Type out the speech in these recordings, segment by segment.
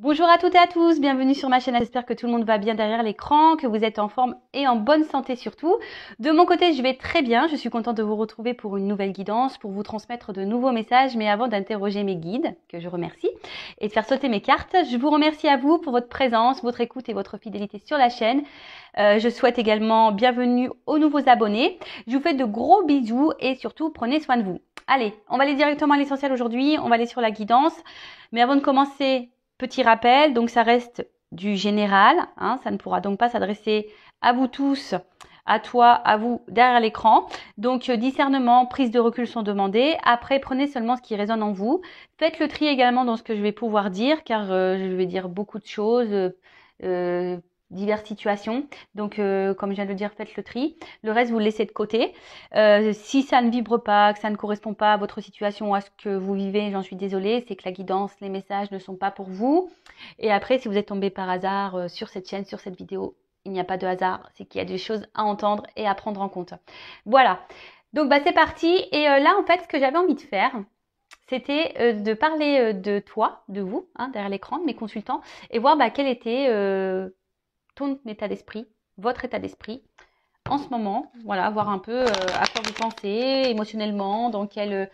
Bonjour à toutes et à tous, bienvenue sur ma chaîne, j'espère que tout le monde va bien derrière l'écran, que vous êtes en forme et en bonne santé surtout. De mon côté, je vais très bien, je suis contente de vous retrouver pour une nouvelle guidance, pour vous transmettre de nouveaux messages, mais avant d'interroger mes guides, que je remercie, et de faire sauter mes cartes, je vous remercie à vous pour votre présence, votre écoute et votre fidélité sur la chaîne. Je souhaite également bienvenue aux nouveaux abonnés. Je vous fais de gros bisous et surtout prenez soin de vous. Allez, on va aller directement à l'essentiel aujourd'hui, on va aller sur la guidance, mais avant de commencer, petit rappel, donc ça reste du général, hein, ça ne pourra donc pas s'adresser à vous tous, à toi, à vous derrière l'écran. Donc discernement, prise de recul sont demandées. Après, prenez seulement ce qui résonne en vous. Faites le tri également dans ce que je vais pouvoir dire, car je vais dire beaucoup de choses, diverses situations. Donc comme je viens de le dire, faites le tri. Le reste, vous le laissez de côté. Si ça ne vibre pas, que ça ne correspond pas à votre situation ou à ce que vous vivez, j'en suis désolée, c'est que la guidance, les messages ne sont pas pour vous. Et après, si vous êtes tombé par hasard sur cette chaîne, sur cette vidéo, il n'y a pas de hasard, c'est qu'il y a des choses à entendre et à prendre en compte. Voilà, donc c'est parti. Et là, en fait, ce que j'avais envie de faire, c'était de parler de toi, de vous, hein, derrière l'écran, de mes consultants, et voir quel était ton état d'esprit, votre état d'esprit en ce moment, voilà, voir un peu à quoi vous pensez émotionnellement, dans quel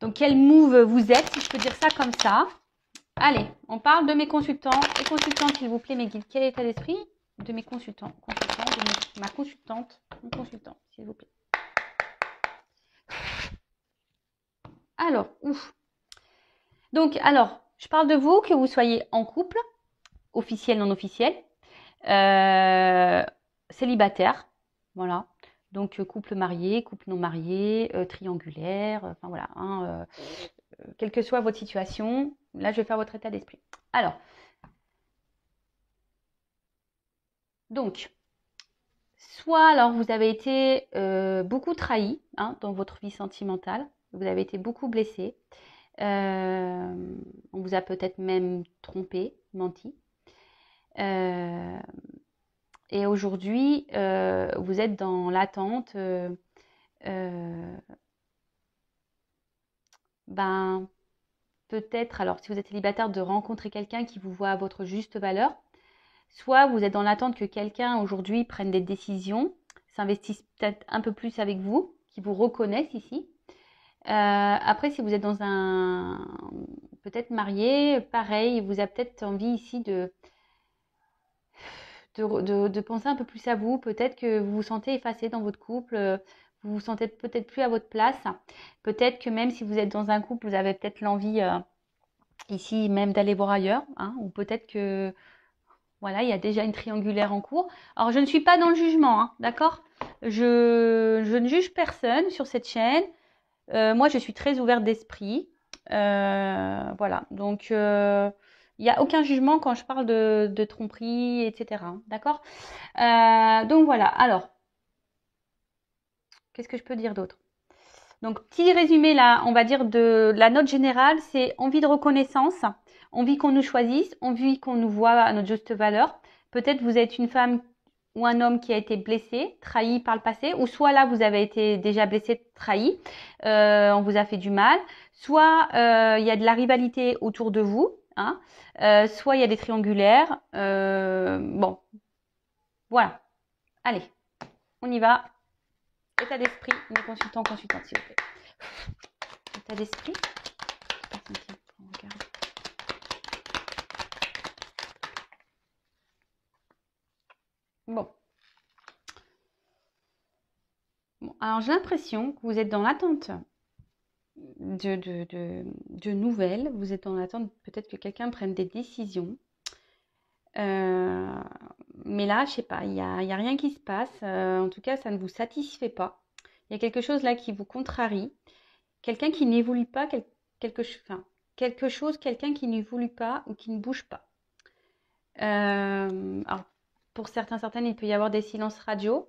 move vous êtes, si je peux dire ça comme ça. Allez, on parle de mes consultants et consultantes, s'il vous plaît, mes guides. Quel état d'esprit de mes consultants, ma consultante, mon consultant, s'il vous plaît. Alors, ouf. Donc, alors, je parle de vous, que vous soyez en couple, officiel, non officiel, célibataire, voilà. Donc, couple marié, couple non marié, triangulaire, enfin voilà, hein, quelle que soit votre situation, là, je vais faire votre état d'esprit. Alors, donc, soit alors vous avez été beaucoup trahi hein, dans votre vie sentimentale, vous avez été beaucoup blessé, on vous a peut-être même trompé, menti. Et aujourd'hui, vous êtes dans l'attente peut-être, alors si vous êtes célibataire, de rencontrer quelqu'un qui vous voit à votre juste valeur. Soit vous êtes dans l'attente que quelqu'un aujourd'hui prenne des décisions, s'investisse peut-être un peu plus avec vous, qui vous reconnaisse ici. Après, si vous êtes dans un peut-être marié, pareil, vous avez peut-être envie ici de penser un peu plus à vous. Peut-être que vous vous sentez effacé dans votre couple, vous vous sentez peut-être plus à votre place. Peut-être que même si vous êtes dans un couple, vous avez peut-être l'envie ici même d'aller voir ailleurs, hein, ou peut-être que voilà, il y a déjà une triangulaire en cours. Alors, je ne suis pas dans le jugement, hein, d'accord? Je ne juge personne sur cette chaîne. Moi, je suis très ouverte d'esprit. Voilà, donc il n'y a aucun jugement quand je parle de tromperie, etc. D'accord? Donc voilà, alors, qu'est-ce que je peux dire d'autre? Donc, petit résumé là, on va dire de la note générale, c'est envie de reconnaissance, envie qu'on nous choisisse, envie qu'on nous voit à notre juste valeur. Peut-être vous êtes une femme ou un homme qui a été blessé, trahi par le passé, ou soit là vous avez été déjà blessé, trahi, on vous a fait du mal, soit il y a de la rivalité autour de vous, hein, soit il y a des triangulaires. Bon, voilà. Allez, on y va. État d'esprit, mes consultants, consultantes, s'il vous plaît. État d'esprit. Bon. Bon, alors j'ai l'impression que vous êtes dans l'attente de nouvelles. Vous êtes dans l'attente peut-être que quelqu'un prenne des décisions. Mais là, je sais pas, il y a rien qui se passe. En tout cas, ça ne vous satisfait pas. Il y a quelque chose là qui vous contrarie. Quelqu'un qui n'évolue pas, quelque chose, quelqu'un qui n'évolue pas ou qui ne bouge pas. Alors, pour certaines, il peut y avoir des silences radio.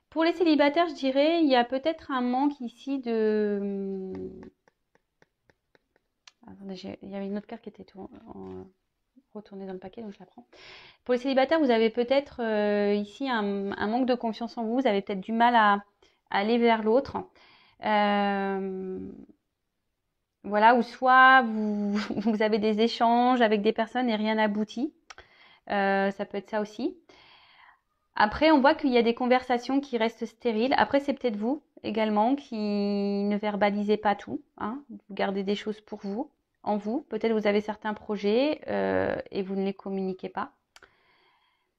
Pour les célibataires, je dirais, il y a peut-être un manque ici de... Attendez, il y avait une autre carte qui était retournée dans le paquet, donc je la prends. Pour les célibataires, vous avez peut-être ici un manque de confiance en vous. Vous avez peut-être du mal à aller vers l'autre. Voilà, ou soit vous avez des échanges avec des personnes et rien n'aboutit. Ça peut être ça aussi. Après, on voit qu'il y a des conversations qui restent stériles. Après, c'est peut-être vous également qui ne verbalisez pas tout, hein. Vous gardez des choses pour vous, en vous. Peut-être vous avez certains projets et vous ne les communiquez pas.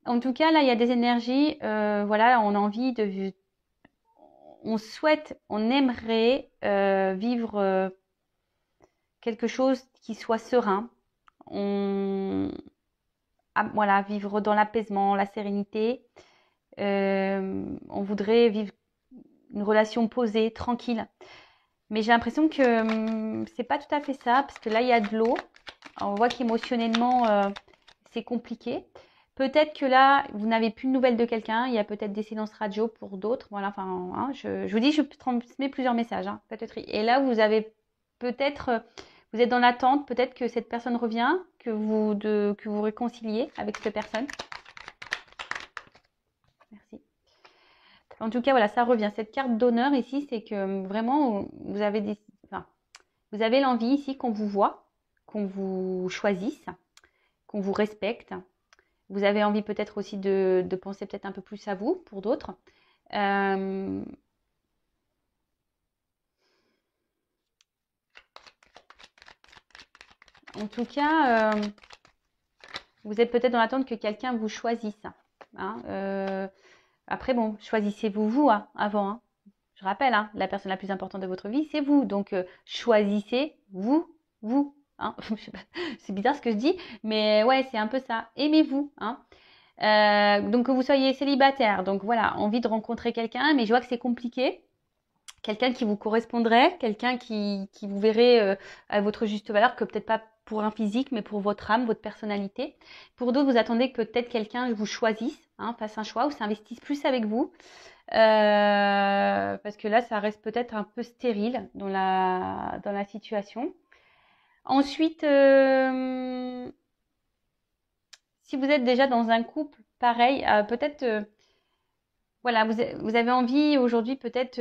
En tout cas, là, il y a des énergies. Voilà, on a envie de, on souhaite, on aimerait vivre quelque chose qui soit serein. Voilà, vivre dans l'apaisement, la sérénité. On voudrait vivre une relation posée, tranquille. Mais j'ai l'impression que c'est pas tout à fait ça, parce que là, il y a de l'eau. On voit qu'émotionnellement, c'est compliqué. Peut-être que là, vous n'avez plus de nouvelles de quelqu'un. Il y a peut-être des silences radio pour d'autres. Voilà, enfin, hein, je vous dis, je transmets plusieurs messages. Hein, peut-être. Et là, vous avez peut-être, vous êtes dans l'attente. Peut-être que cette personne revient, que vous réconciliez avec cette personne. Merci. En tout cas, voilà, ça revient. Cette carte d'honneur ici, c'est que vraiment, vous avez vous avez l'envie ici qu'on vous voit, qu'on vous choisisse, qu'on vous respecte. Vous avez envie peut-être aussi de penser peut-être un peu plus à vous pour d'autres. En tout cas, vous êtes peut-être dans l'attente que quelqu'un vous choisisse. Hein. Après, bon, choisissez-vous vous hein, avant. Hein. Je rappelle, hein, la personne la plus importante de votre vie, c'est vous. Donc, choisissez-vous, vous. Hein. C'est bizarre ce que je dis, mais ouais, c'est un peu ça. Aimez-vous. Hein. Donc, que vous soyez célibataire. Donc, voilà, envie de rencontrer quelqu'un, mais je vois que c'est compliqué. Quelqu'un qui vous correspondrait, quelqu'un qui vous verrait à votre juste valeur, que peut-être pas pour un physique, mais pour votre âme, votre personnalité. Pour d'autres, vous attendez que peut-être quelqu'un vous choisisse, hein, fasse un choix ou s'investisse plus avec vous. Parce que là, ça reste peut-être un peu stérile dans la situation. Ensuite, si vous êtes déjà dans un couple, pareil, peut-être, voilà, vous avez envie aujourd'hui peut-être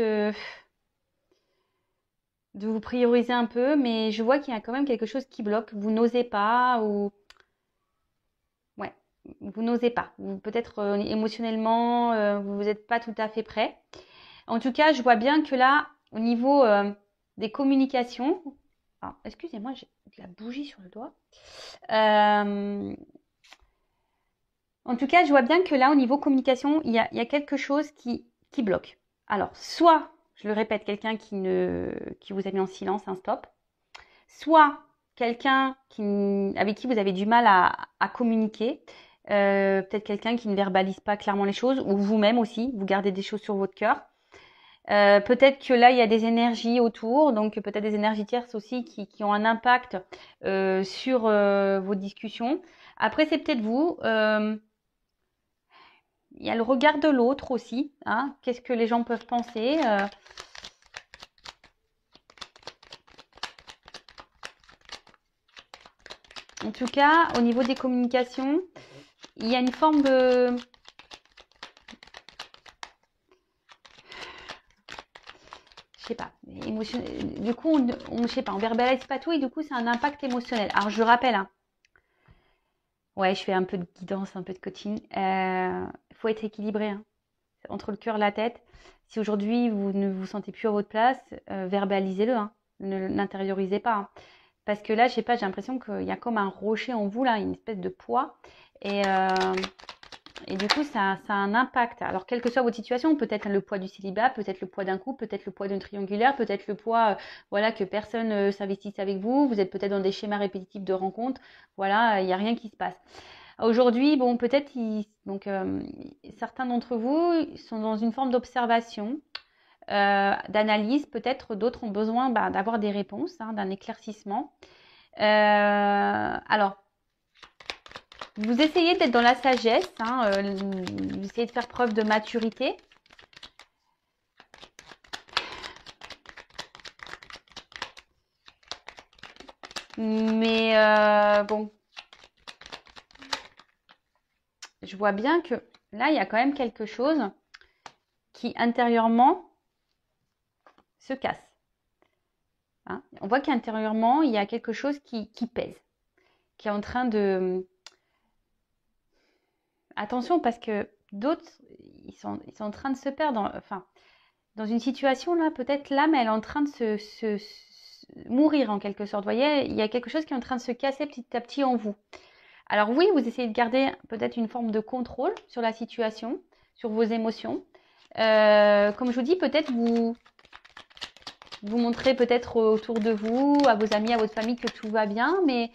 de vous prioriser un peu, mais je vois qu'il y a quand même quelque chose qui bloque. Vous n'osez pas ou ouais, vous n'osez pas. Peut-être émotionnellement, vous n'êtes pas tout à fait prêt. En tout cas, je vois bien que là, au niveau des communications, alors, excusez-moi, j'ai de la bougie sur le doigt. En tout cas, je vois bien que là, au niveau communication, il y a quelque chose qui bloque. Alors, soit, je le répète, quelqu'un qui vous a mis en silence, un stop, soit quelqu'un avec qui vous avez du mal à communiquer, peut-être quelqu'un qui ne verbalise pas clairement les choses, ou vous-même aussi, vous gardez des choses sur votre cœur. Peut-être que là, il y a des énergies autour, donc peut-être des énergies tierces aussi qui ont un impact sur vos discussions. Après, c'est peut-être vous. Il y a le regard de l'autre aussi. Hein. Qu'est-ce que les gens peuvent penser En tout cas, au niveau des communications, il y a une forme de... Je sais pas, du coup, je sais pas, on verbalise pas tout et du coup, c'est un impact émotionnel. Alors, je rappelle, hein, ouais, je fais un peu de guidance, un peu de coaching. Il faut être équilibré hein, entre le cœur et la tête. Si aujourd'hui, vous ne vous sentez plus à votre place, verbalisez-le, hein, ne l'intériorisez pas. Hein. Parce que là, je sais pas, j'ai l'impression qu'il y a comme un rocher en vous, là, une espèce de poids. Et du coup, ça a un impact. Alors, quelle que soit votre situation, peut-être le poids du célibat, peut-être le poids d'un couple, peut-être le poids d'une triangulaire, peut-être le poids, voilà, que personne s'investisse avec vous. Vous êtes peut-être dans des schémas répétitifs de rencontres. Voilà, il n'y a rien qui se passe. Aujourd'hui, bon, peut-être, certains d'entre vous sont dans une forme d'observation, d'analyse. Peut-être d'autres ont besoin d'avoir des réponses, hein, d'un éclaircissement. Alors, vous essayez d'être dans la sagesse, hein, vous essayez de faire preuve de maturité. Mais bon, je vois bien que là, il y a quand même quelque chose qui intérieurement se casse. hein. On voit qu'intérieurement, il y a quelque chose qui pèse, qui est en train de... Attention, parce que d'autres, ils sont en train de se perdre. Enfin, dans une situation là, peut-être l'âme, elle est en train de mourir en quelque sorte. Vous voyez, il y a quelque chose qui est en train de se casser petit à petit en vous. Alors oui, vous essayez de garder peut-être une forme de contrôle sur la situation, sur vos émotions. Comme je vous dis, peut-être vous montrez peut-être autour de vous, à vos amis, à votre famille que tout va bien, mais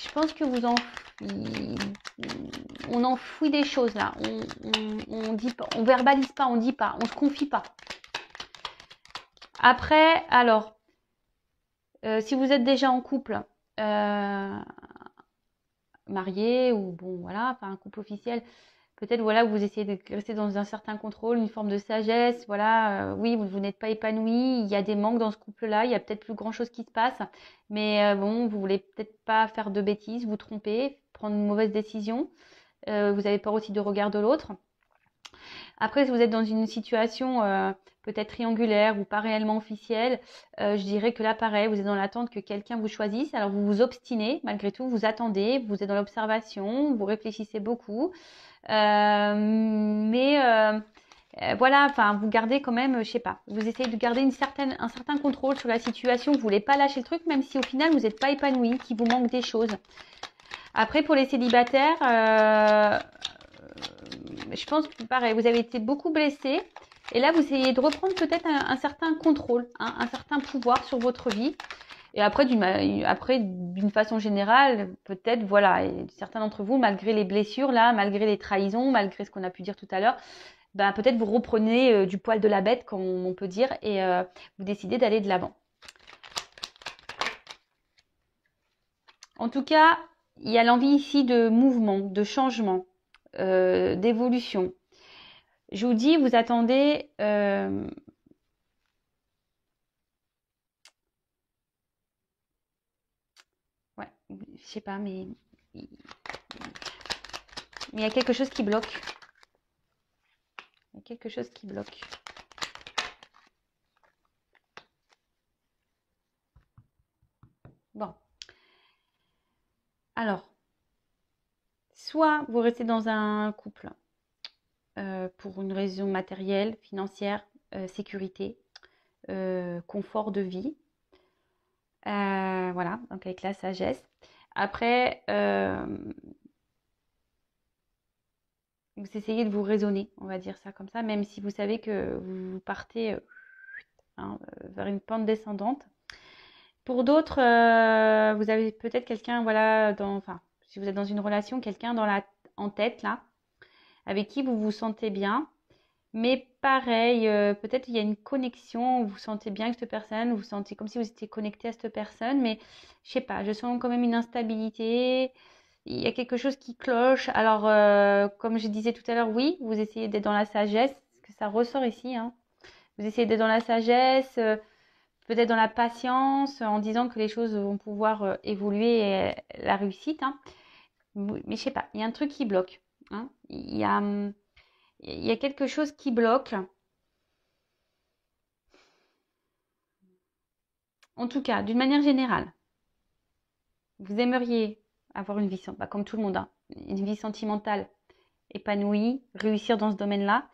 je pense que on enfouit des choses là. On dit pas, on verbalise pas, on dit pas, on se confie pas. Après, alors, si vous êtes déjà en couple, marié ou bon voilà, enfin un couple officiel, peut-être voilà, vous essayez de rester dans un certain contrôle, une forme de sagesse, voilà, oui, vous n'êtes pas épanoui, il y a des manques dans ce couple-là, il y a peut-être plus grand-chose qui se passe, mais bon, vous voulez peut-être pas faire de bêtises, vous tromper, prendre une mauvaise décision, vous avez peur aussi du regard de l'autre. Après, si vous êtes dans une situation peut-être triangulaire ou pas réellement officielle, je dirais que là, pareil, vous êtes dans l'attente que quelqu'un vous choisisse. Alors, vous vous obstinez, malgré tout, vous attendez, vous êtes dans l'observation, vous réfléchissez beaucoup. Voilà, enfin, vous gardez quand même, je sais pas, vous essayez de garder un certain contrôle sur la situation. Vous voulez pas lâcher le truc, même si au final, vous n'êtes pas épanoui, qu'il vous manque des choses. Après, pour les célibataires, je pense que pareil, vous avez été beaucoup blessé. Et là, vous essayez de reprendre peut-être un certain contrôle, hein, un certain pouvoir sur votre vie. Et après, d'une façon générale, peut-être, voilà, et certains d'entre vous, malgré les blessures, là, malgré les trahisons, malgré ce qu'on a pu dire tout à l'heure, ben, peut-être vous reprenez du poil de la bête, comme on peut dire, et vous décidez d'aller de l'avant. En tout cas, il y a l'envie ici de mouvement, de changement, d'évolution. Je vous dis, vous attendez... ouais, je sais pas, mais il y a quelque chose qui bloque. Il y a quelque chose qui bloque. Bon. Alors, soit vous restez dans un couple pour une raison matérielle, financière, sécurité, confort de vie. Voilà, donc avec la sagesse. Après, vous essayez de vous raisonner, on va dire ça comme ça, même si vous savez que vous partez vers une pente descendante. Pour d'autres, vous avez peut-être quelqu'un, voilà, enfin, si vous êtes dans une relation, quelqu'un en tête là, avec qui vous vous sentez bien. Mais pareil, peut-être il y a une connexion, vous vous sentez bien avec cette personne, vous vous sentez comme si vous étiez connecté à cette personne, mais je sais pas, je sens quand même une instabilité, il y a quelque chose qui cloche. Alors, comme je disais tout à l'heure, oui, vous essayez d'être dans la sagesse, parce que ça ressort ici, hein. Vous essayez d'être dans la sagesse, peut-être dans la patience, en disant que les choses vont pouvoir évoluer et la réussite, hein. Mais je sais pas, il y a un truc qui bloque, hein. Il y a quelque chose qui bloque. En tout cas, d'une manière générale, vous aimeriez avoir une vie, comme tout le monde, hein, une vie sentimentale épanouie, réussir dans ce domaine-là.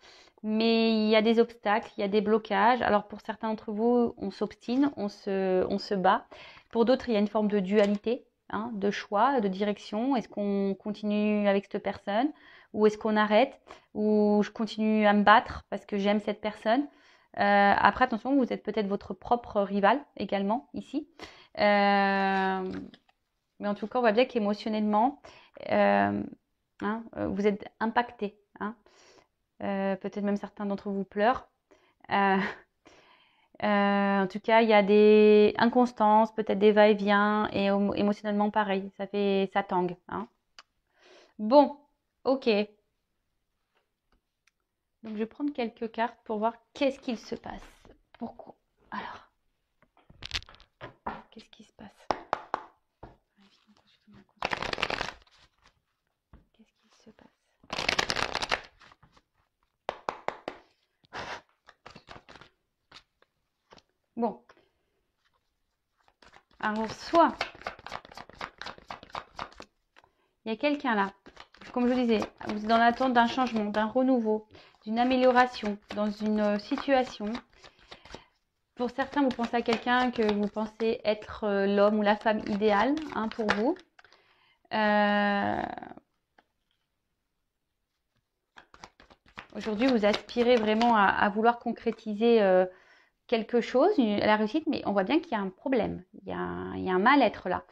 Mais il y a des obstacles, il y a des blocages. Alors pour certains d'entre vous, on s'obstine, on se bat. Pour d'autres, il y a une forme de dualité, hein, de choix, de direction. Est-ce qu'on continue avec cette personne ou est-ce qu'on arrête ou je continue à me battre parce que j'aime cette personne. Après, attention, vous êtes peut-être votre propre rival également ici. Mais en tout cas, on voit bien qu'émotionnellement, hein, vous êtes impacté, hein. Peut-être même certains d'entre vous pleurent. Euh, en tout cas, il y a des inconstances, peut-être des va-et-vient, et émotionnellement pareil, ça tangue, hein. Bon, ok. Donc je vais prendre quelques cartes pour voir qu'est-ce qu'il se passe. Pourquoi? Alors, qu'est-ce qui se passe? Qu'est-ce qu'il se passe? Bon, Alors, soit il y a quelqu'un là, comme je vous disais, vous êtes dans l'attente d'un changement, d'un renouveau, d'une amélioration dans une situation. Pour certains, vous pensez à quelqu'un que vous pensez être l'homme ou la femme idéale pour vous. Aujourd'hui, vous aspirez vraiment à vouloir concrétiser quelque chose, la réussite, mais on voit bien qu'il y a un problème, il y a un mal-être là,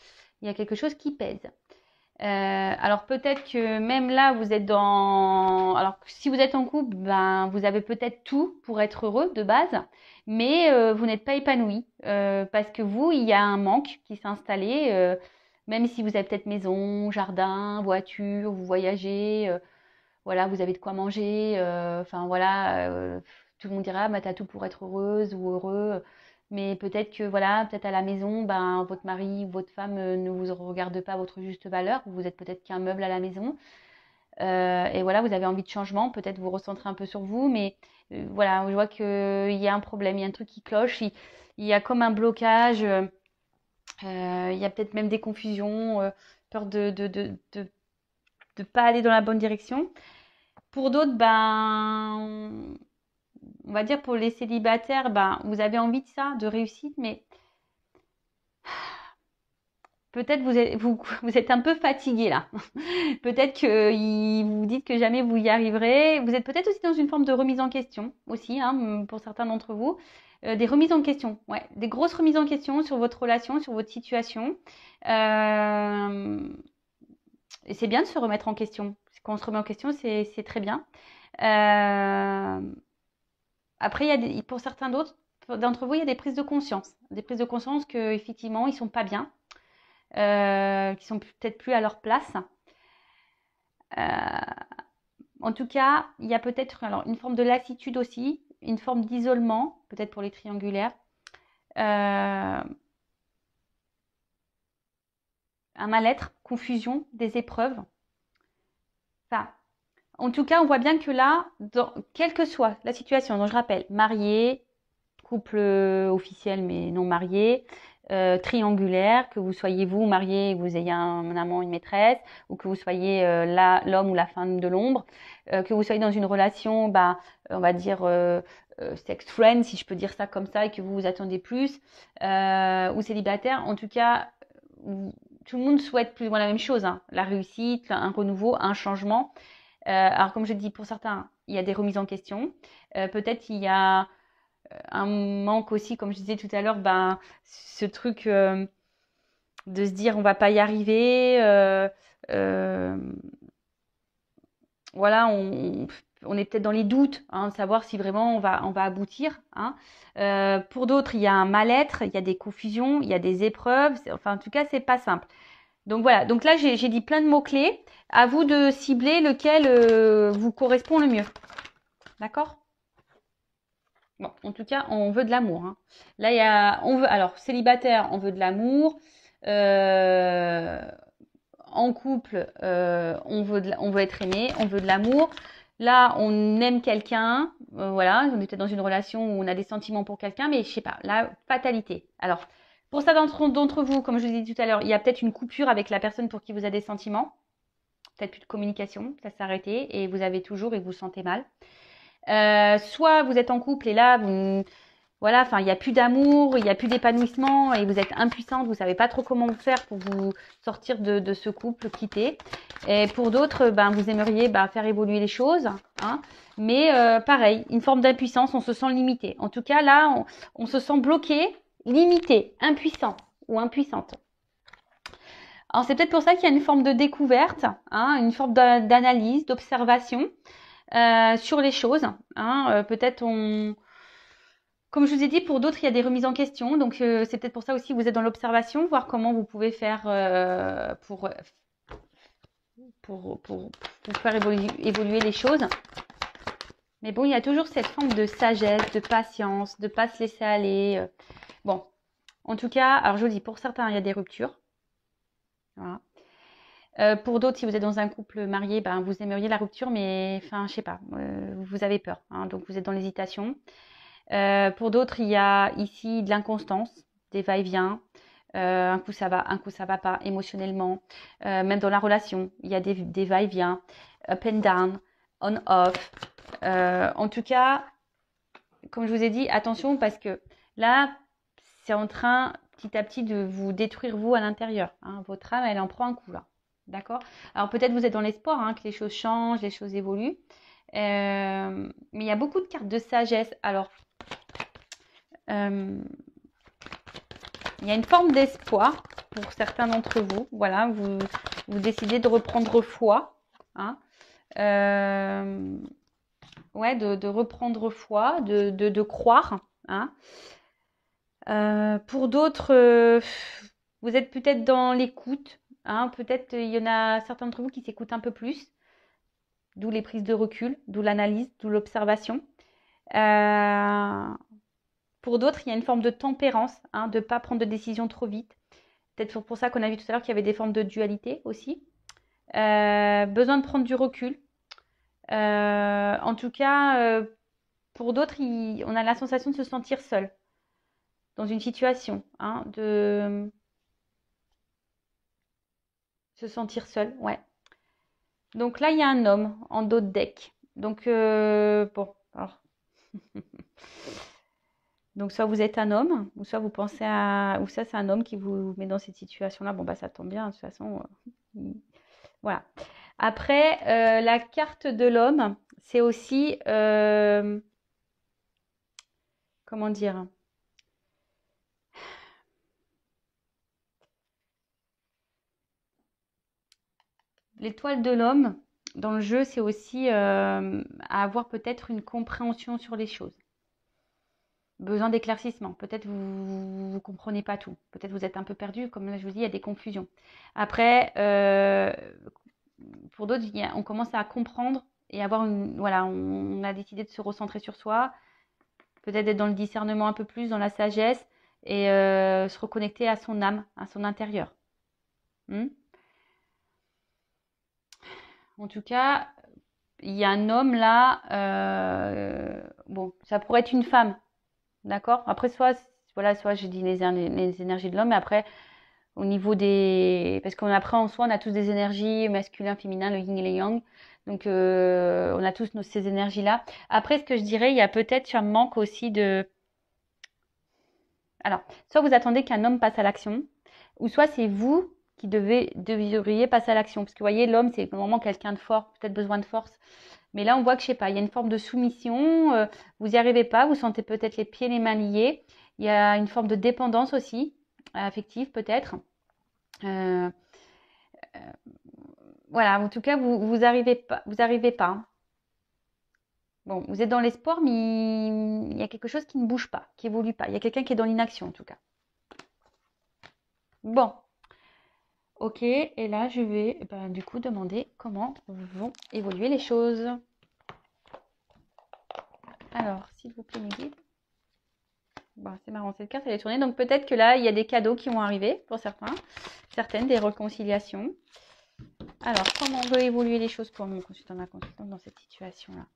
il y a quelque chose qui pèse. Alors peut-être que même là, vous êtes dans... Alors si vous êtes en couple, ben, vous avez peut-être tout pour être heureux de base, mais vous n'êtes pas épanoui parce que vous, il y a un manque qui s'est installé, même si vous avez peut-être maison, jardin, voiture, vous voyagez, voilà, vous avez de quoi manger, enfin voilà, tout le monde dira, bah, t'as tout pour être heureuse ou heureux. Mais peut-être que voilà, peut-être à la maison, ben, votre mari ou votre femme ne vous regarde pas à votre juste valeur. Vous êtes peut-être qu'un meuble à la maison. Et voilà, vous avez envie de changement. Peut-être vous recentrez un peu sur vous. Mais voilà, je vois qu'il y a un problème, il y a un truc qui cloche. Il y a comme un blocage. Il y a peut-être même des confusions, peur de pas aller dans la bonne direction. Pour d'autres, ben, on va dire pour les célibataires, ben, vous avez envie de ça, de réussite, mais peut-être vous êtes un peu fatigué là. Peut-être que vous dites que jamais vous y arriverez. Vous êtes peut-être aussi dans une forme de remise en question aussi, pour certains d'entre vous. Des remises en question, ouais, des grosses remises en question sur votre relation, sur votre situation. Et c'est bien de se remettre en question. Quand on se remet en question, c'est très bien. Après, pour certains d'entre vous, il y a des prises de conscience. Des prises de conscience qu'effectivement, ils ne sont pas bien, qui sont peut-être plus à leur place. En tout cas, il y a peut-être alors, une forme de lassitude aussi, une forme d'isolement, peut-être pour les triangulaires. Un mal-être, confusion, des épreuves. Enfin, en tout cas, on voit bien que là, quelle que soit la situation, donc je rappelle, marié, couple officiel mais non marié, triangulaire, que vous soyez vous marié et que vous ayez un amant, une maîtresse, ou que vous soyez l'homme ou la femme de l'ombre, que vous soyez dans une relation, bah, on va dire sex friend, si je peux dire ça comme ça, et que vous vous attendez plus, ou célibataire, en tout cas, tout le monde souhaite plus ou moins la même chose, la réussite, un renouveau, un changement. Alors comme je dis, pour certains, il y a des remises en question. Peut-être il y a un manque aussi, comme je disais tout à l'heure, ben, ce truc de se dire on va pas y arriver. Voilà, on est peut-être dans les doutes, de savoir si vraiment on va aboutir. Pour d'autres, il y a un mal-être, il y a des confusions, il y a des épreuves. Enfin, en tout cas, c'est pas simple. Donc voilà, donc là j'ai dit plein de mots-clés. À vous de cibler lequel vous correspond le mieux. D'accord? Bon, en tout cas, on veut de l'amour. Là, alors, célibataire, on veut de l'amour. En couple, on veut être aimé, on veut de l'amour. Là, on aime quelqu'un, voilà, on est peut-être dans une relation où on a des sentiments pour quelqu'un, mais je sais pas, la fatalité. Alors, pour ça d'entre vous, comme je vous ai dit tout à l'heure, il y a peut-être une coupure avec la personne pour qui vous avez des sentiments, peut-être plus de communication, ça s'est arrêté et vous avez toujours et vous vous sentez mal. Soit vous êtes en couple et là, voilà, enfin, il n'y a plus d'amour, il n'y a plus d'épanouissement et vous êtes impuissante, vous savez pas trop comment faire pour vous sortir de ce couple quitté. Et pour d'autres, ben, vous aimeriez faire évoluer les choses, mais pareil, une forme d'impuissance, on se sent limité. En tout cas, là, on se sent bloqué, limité, impuissant ou impuissante. Alors, c'est peut-être pour ça qu'il y a une forme de découverte, une forme d'analyse, d'observation sur les choses. Peut-être comme je vous ai dit, pour d'autres, il y a des remises en question. Donc, c'est peut-être pour ça aussi que vous êtes dans l'observation, voir comment vous pouvez faire pour faire évoluer les choses. Mais bon, il y a toujours cette forme de sagesse, de patience, de ne pas se laisser aller. Bon, en tout cas, alors je vous dis, pour certains, il y a des ruptures. Voilà. Pour d'autres, si vous êtes dans un couple marié, vous aimeriez la rupture, mais enfin, je sais pas, vous avez peur. Donc, vous êtes dans l'hésitation. Pour d'autres, il y a ici de l'inconstance, des va-et-vient. Un coup ça va, un coup ça va pas émotionnellement. Même dans la relation, il y a des va-et-vient, up and down, on off. En tout cas, comme je vous ai dit, attention parce que là, c'est en train petit à petit de vous détruire vous à l'intérieur. Hein. Votre âme, elle en prend un coup là. D'accord? Alors peut-être vous êtes dans l'espoir hein, que les choses changent, les choses évoluent. Mais il y a beaucoup de cartes de sagesse. Alors, il y a une forme d'espoir pour certains d'entre vous. Voilà, vous décidez de reprendre foi. Hein. Ouais, de reprendre foi, de croire. Hein. Pour d'autres, vous êtes peut-être dans l'écoute. Hein. Peut-être il y en a certains d'entre vous qui s'écoutent un peu plus. D'où les prises de recul, d'où l'analyse, d'où l'observation. Pour d'autres, il y a une forme de tempérance, hein, de ne pas prendre de décision trop vite. Peut-être pour ça qu'on a vu tout à l'heure qu'il y avait des formes de dualité aussi. Besoin de prendre du recul. En tout cas, pour d'autres, on a la sensation de se sentir seul dans une situation, hein, de se sentir seul, ouais. Donc là, il y a un homme en dos de deck. Donc, bon, alors... Donc, soit vous êtes un homme, ou soit vous pensez à... Ou ça, c'est un homme qui vous met dans cette situation-là. Bon, bah, ça tombe bien, de toute façon. Voilà. Après, la carte de l'homme, c'est aussi... comment dire? L'étoile de l'homme, dans le jeu, c'est aussi à avoir peut-être une compréhension sur les choses. Besoin d'éclaircissement. Peut-être vous ne comprenez pas tout. Peut-être vous êtes un peu perdu. Comme là, je vous dis, il y a des confusions. Après, pour d'autres, on commence à comprendre et avoir une... Voilà, on a décidé de se recentrer sur soi. Peut-être être dans le discernement un peu plus, dans la sagesse et se reconnecter à son âme, à son intérieur. En tout cas, il y a un homme là. Bon, ça pourrait être une femme. D'accord? Après, soit j'ai dit les énergies de l'homme, mais après, au niveau des... Parce qu'on après, en soi, on a tous des énergies masculin, féminin, le yin et le yang. Donc, on a tous ces énergies-là. Après, ce que je dirais, il y a peut-être un manque aussi de... Alors, soit vous attendez qu'un homme passe à l'action, ou soit c'est vous qui devriez passer à l'action. Parce que vous voyez, l'homme, c'est vraiment quelqu'un de fort, peut-être besoin de force. Mais là, on voit que, je sais pas, il y a une forme de soumission, vous n'y arrivez pas, vous sentez peut-être les pieds, les mains liés. Il y a une forme de dépendance aussi, affective peut-être. Voilà, en tout cas, vous arrivez pas, vous arrivez pas. Bon, vous êtes dans l'espoir, mais il y a quelque chose qui ne bouge pas, qui évolue pas. Il y a quelqu'un qui est dans l'inaction, en tout cas. Bon, ok, et là, je vais du coup demander comment vont évoluer les choses. Alors, s'il vous plaît, mes guides. Bon, c'est marrant, cette carte, elle est tournée. Donc, peut-être que là, il y a des cadeaux qui vont arriver pour certains. Certaines, des réconciliations. Alors, comment vont évoluer les choses pour mon consultant, ma consultante dans cette situation-là?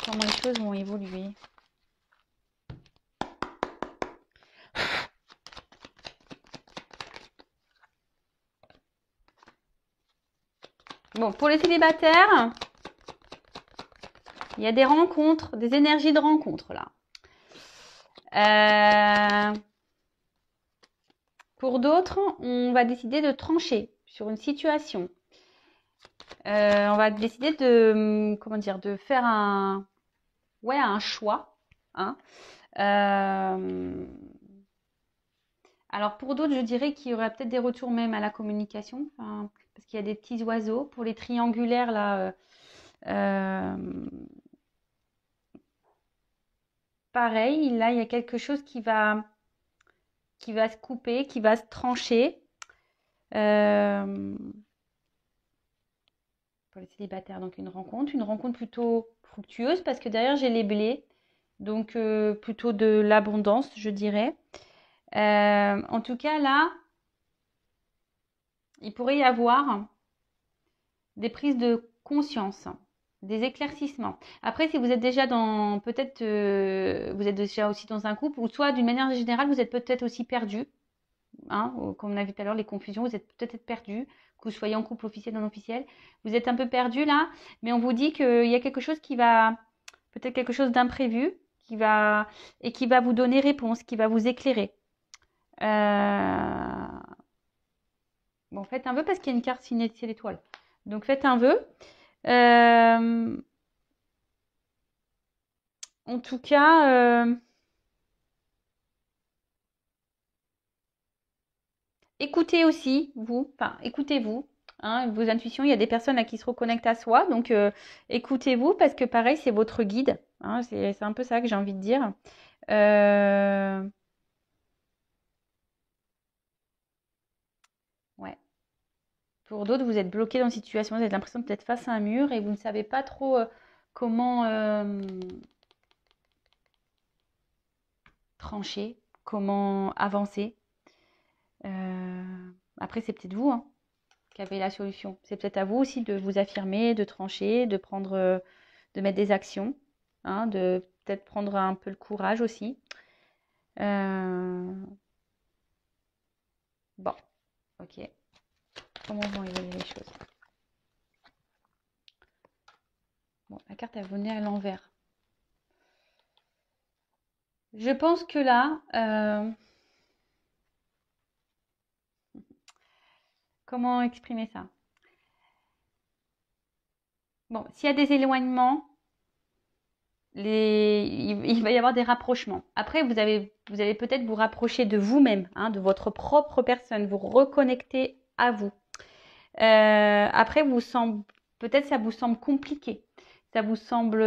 Comment les choses vont évoluer? Bon, pour les célibataires, il y a des rencontres, des énergies de rencontre là. Pour d'autres, on va décider de trancher sur une situation. On va décider de, comment dire, de faire un choix. Hein. Alors pour d'autres, je dirais qu'il y aurait peut-être des retours même à la communication, parce qu'il y a des petits oiseaux. Pour les triangulaires là, pareil, là il y a quelque chose qui va se couper, qui va se trancher. Pour les célibataires, donc une rencontre plutôt fructueuse parce que derrière j'ai les blés, donc plutôt de l'abondance, je dirais. En tout cas, là, il pourrait y avoir des prises de conscience, des éclaircissements. Après, si vous êtes déjà dans, peut-être, vous êtes déjà aussi dans un couple, ou soit d'une manière générale, vous êtes peut-être aussi perdu. hein, comme on a vu tout à l'heure, les confusions, vous êtes peut-être perdu, que vous soyez en couple officiel, non officiel, vous êtes un peu perdu là, mais on vous dit qu'il y a quelque chose qui va, peut-être quelque chose d'imprévu, qui va vous donner réponse, qui va vous éclairer. Bon, faites un vœu parce qu'il y a une carte signée de l'étoile. Donc faites un vœu. En tout cas, écoutez aussi, vous, enfin, écoutez-vous, hein, vos intuitions. Il y a des personnes à qui se reconnectent à soi, donc écoutez-vous parce que pareil, c'est votre guide. Hein, c'est un peu ça que j'ai envie de dire. Ouais. Pour d'autres, vous êtes bloqué dans une situation, vous avez l'impression d'être face à un mur et vous ne savez pas trop comment trancher, comment avancer. Après, c'est peut-être vous, hein, qui avez la solution. C'est peut-être à vous aussi de vous affirmer, de trancher, de prendre, de mettre des actions, hein, de peut-être prendre un peu le courage aussi. Bon, ok. Comment vont évoluer les choses? Bon, la carte, elle venait à l'envers. Je pense que là, comment exprimer ça? Bon, s'il y a des éloignements, il va y avoir des rapprochements. Après, vous allez peut-être vous rapprocher de vous-même, hein, de votre propre personne, vous reconnecter à vous. Après, peut-être ça vous semble compliqué. Ça vous semble...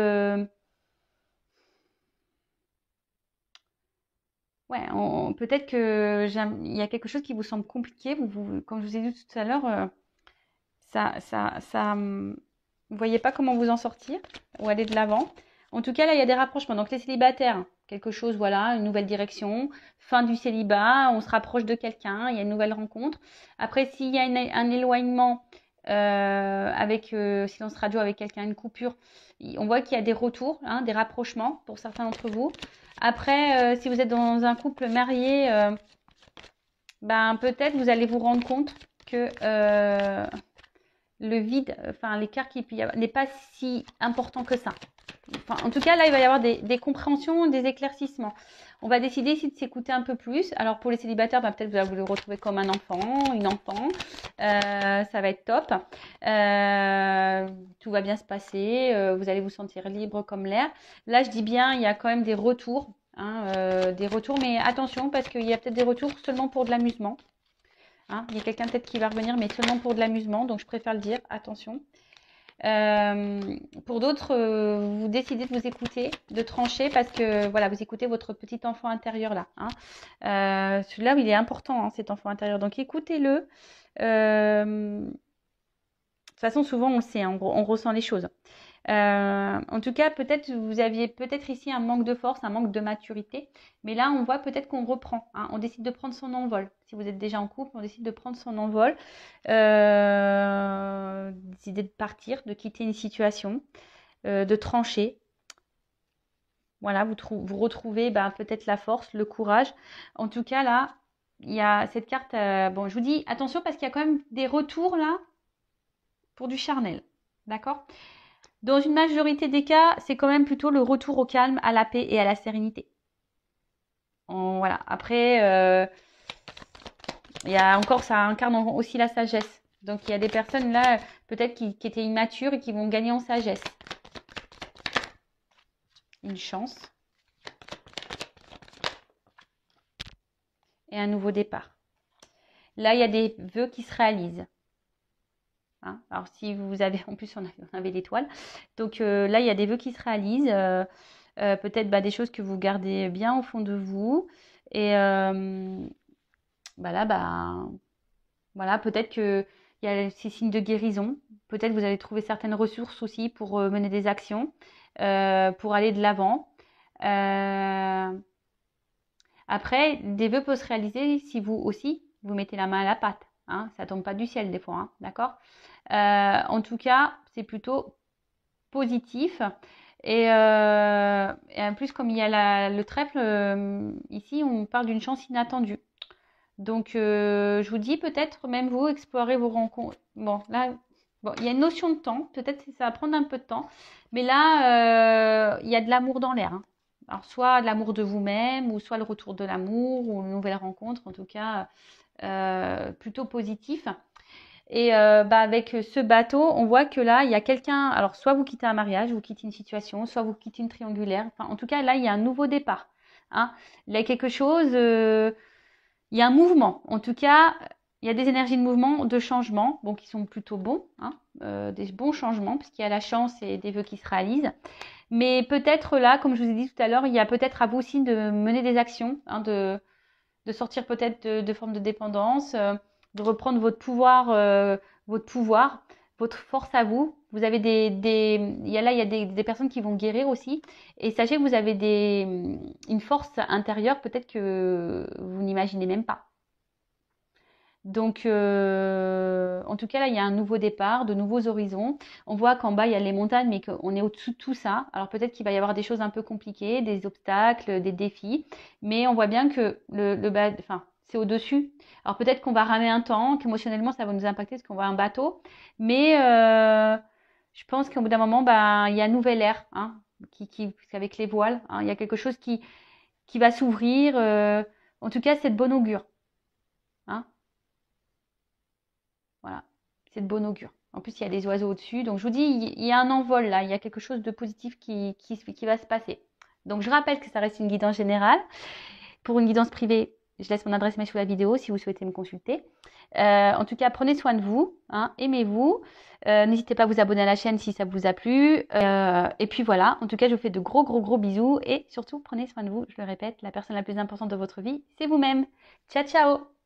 ouais, peut-être il y a quelque chose qui vous semble compliqué. Comme je vous ai dit tout à l'heure, vous voyez pas comment vous en sortir ou aller de l'avant. En tout cas, là, il y a des rapprochements. Donc, les célibataires, quelque chose, voilà, une nouvelle direction, fin du célibat, on se rapproche de quelqu'un, il y a une nouvelle rencontre. Après, s'il y a un éloignement avec silence radio avec quelqu'un, une coupure, on voit qu'il y a des retours, hein, des rapprochements pour certains d'entre vous. Après, si vous êtes dans un couple marié, ben peut-être vous allez vous rendre compte que le vide, enfin l'écart qu'il peut y avoir n'est pas si important que ça. Enfin, en tout cas, là, il va y avoir des compréhensions, des éclaircissements. On va décider ici de s'écouter un peu plus. Alors, pour les célibataires, bah, peut-être vous allez vous le retrouver comme un enfant, une enfant. Ça va être top. Tout va bien se passer. Vous allez vous sentir libre comme l'air. Là, je dis bien, il y a quand même des retours. Hein, des retours, mais attention, parce qu'il y a peut-être des retours seulement pour de l'amusement. Hein, il y a quelqu'un peut-être qui va revenir, mais seulement pour de l'amusement. Donc, je préfère le dire. Attention. Pour d'autres, vous décidez de vous écouter, de trancher parce que voilà, vous écoutez votre petit enfant intérieur là. Hein. Celui-là, il est important, hein, cet enfant intérieur. Donc écoutez-le. De toute façon, souvent on le sait, hein, on ressent les choses. En tout cas, peut-être vous aviez peut-être ici un manque de force, un manque de maturité, mais là on voit peut-être qu'on reprend, hein, on décide de prendre son envol. Si vous êtes déjà en couple, on décide de prendre son envol, décider de partir, de quitter une situation, de trancher. Voilà, vous retrouvez peut-être la force, le courage. En tout cas là, il y a cette carte. Bon, je vous dis attention parce qu'il y a quand même des retours là pour du charnel, d'accord? Dans une majorité des cas, c'est quand même plutôt le retour au calme, à la paix et à la sérénité. Voilà. Après, il y a encore, ça incarne aussi la sagesse. Donc, il y a des personnes là, peut-être qui étaient immatures et qui vont gagner en sagesse. Une chance. Et un nouveau départ. Là, il y a des vœux qui se réalisent. Hein, alors, si vous avez, en plus, on avait l'étoile. Donc, là, il y a des vœux qui se réalisent. Peut-être des choses que vous gardez bien au fond de vous. Et là, voilà, peut-être qu'il y a ces signes de guérison. Peut-être vous allez trouver certaines ressources aussi pour mener des actions, pour aller de l'avant. Après, des vœux peuvent se réaliser si vous aussi, vous mettez la main à la pâte. Hein, ça tombe pas du ciel des fois, hein, d'accord? En tout cas, c'est plutôt positif. Et en plus, comme il y a le trèfle, ici, on parle d'une chance inattendue. Donc, je vous dis peut-être même vous explorer vos rencontres. Bon, là, bon, il y a une notion de temps. Peut-être que ça va prendre un peu de temps. Mais là, il y a de l'amour dans l'air, hein. Alors, soit de l'amour de vous-même, ou soit le retour de l'amour, ou une nouvelle rencontre, en tout cas, plutôt positif. Et avec ce bateau, on voit que là, il y a quelqu'un. Alors, soit vous quittez un mariage, vous quittez une situation, soit vous quittez une triangulaire. Enfin, en tout cas, là, il y a un nouveau départ, hein. Il y a quelque chose. Il y a un mouvement. En tout cas, il y a des énergies de mouvement, de changement, bon, qui sont plutôt bons, hein, des bons changements, puisqu'il y a la chance et des vœux qui se réalisent. Mais peut-être là, comme je vous ai dit tout à l'heure, il y a peut-être à vous aussi de mener des actions, hein, de sortir peut-être de formes de dépendance, de reprendre votre pouvoir, votre force à vous. Vous avez il y a des personnes qui vont guérir aussi. Et sachez que vous avez une force intérieure peut-être que vous n'imaginez même pas. Donc, en tout cas, là, il y a un nouveau départ, de nouveaux horizons. On voit qu'en bas, il y a les montagnes, mais qu'on est au-dessous de tout ça. Alors, peut-être qu'il va y avoir des choses un peu compliquées, des obstacles, des défis. Mais on voit bien que enfin, c'est au-dessus. Alors, peut-être qu'on va ramer un temps, qu'émotionnellement, ça va nous impacter parce qu'on voit un bateau. Mais je pense qu'au bout d'un moment, il y a un nouvel air, hein, avec les voiles, hein, il y a quelque chose qui va s'ouvrir. En tout cas, c'est de bon augure, hein. Voilà, c'est de bon augure. En plus, il y a des oiseaux au-dessus. Donc, je vous dis, il y a un envol là. Il y a quelque chose de positif qui va se passer. Donc, je rappelle que ça reste une guidance générale. Pour une guidance privée, je laisse mon adresse mail sous la vidéo si vous souhaitez me consulter. En tout cas, prenez soin de vous, hein, aimez-vous. N'hésitez pas à vous abonner à la chaîne si ça vous a plu. Et puis voilà, en tout cas, je vous fais de gros, gros, gros bisous. Et surtout, prenez soin de vous. Je le répète, la personne la plus importante de votre vie, c'est vous-même. Ciao, ciao!